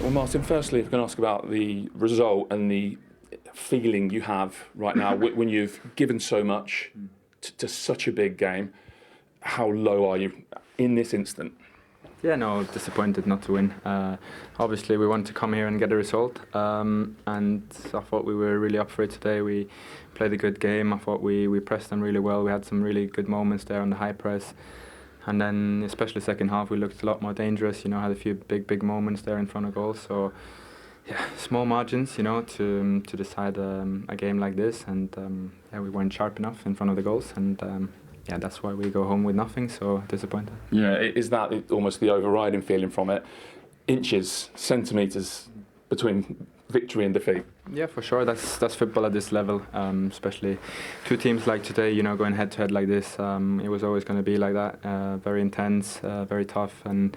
Well, Martin, firstly, if I can ask about the result and the feeling you have right now when you've given so much to such a big game, how low are you in this instant? Yeah, no, disappointed not to win. Obviously, we wanted to come here and get a result, and I thought we were really up for it today. We played a good game. I thought we pressed them really well. We had some really good moments there on the high press, and then especially second half, we looked a lot more dangerous. You know, had a few big moments there in front of goal. So, yeah, small margins, you know, to decide a game like this, and yeah, we weren't sharp enough in front of the goals, and yeah, that's why we go home with nothing, so disappointed. Yeah, is that almost the overriding feeling from it? Inches, centimetres between victory and defeat? Yeah, for sure. That's football at this level, especially two teams like today, you know, going head to head like this. It was always going to be like that, very intense, very tough, and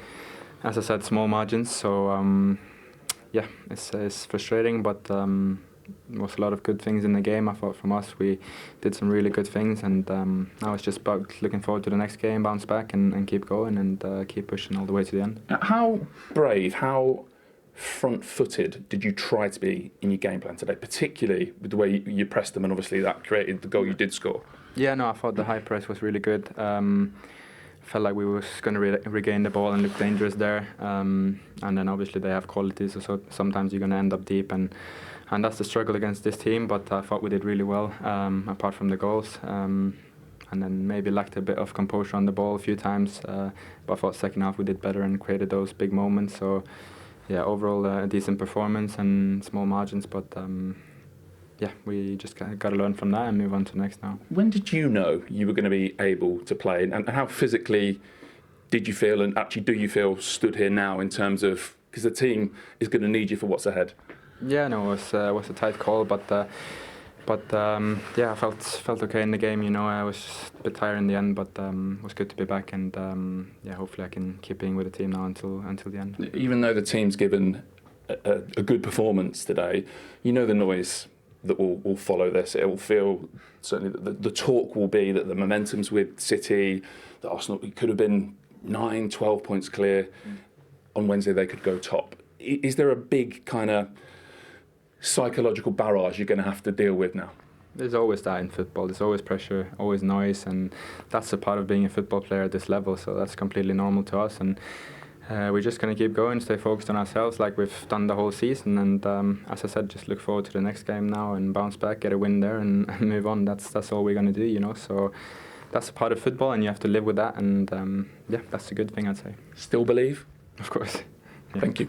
as I said, small margins. So yeah, it's frustrating, but there was a lot of good things in the game. I thought from us, we did some really good things, and now it's just about looking forward to the next game, bounce back and keep going and keep pushing all the way to the end. How brave, how front-footed did you try to be in your game plan today, particularly with the way you pressed them, and obviously that created the goal you did score? Yeah, no, I thought the high press was really good. Felt like we was going to regain the ball and look dangerous there, and then obviously they have qualities, so sometimes you're going to end up deep, and that's the struggle against this team. But I thought we did really well, apart from the goals, and then maybe lacked a bit of composure on the ball a few times, but I thought second half we did better and created those big moments. So yeah, overall a decent performance and small margins, but yeah, we just got to learn from that and move on to next now. When did you know you were going to be able to play, and how physically did you feel, and actually do you feel stood here now in terms of, because the team is going to need you for what's ahead? Yeah, no, it was a tight call, but yeah, I felt okay in the game. You know, I was a bit tired in the end, but it was good to be back, and yeah, hopefully I can keep being with the team now until the end. Even though the team's given a good performance today, you know the noise that will follow this. It will feel, certainly the talk will be that the momentum's with City, that Arsenal could have been 9, 12 points clear. On Wednesday they could go top. Is there a big kind of psychological barrage you're going to have to deal with now? There's always that in football. There's always pressure, always noise, and that's a part of being a football player at this level, so that's completely normal to us, and we're just going to keep going, stay focused on ourselves like we've done the whole season, and as I said, just look forward to the next game now and bounce back, get a win there and move on. That's all we're going to do, you know, so that's a part of football and you have to live with that, and yeah, that's a good thing, I'd say. Still believe? Of course. Yeah. Thank you.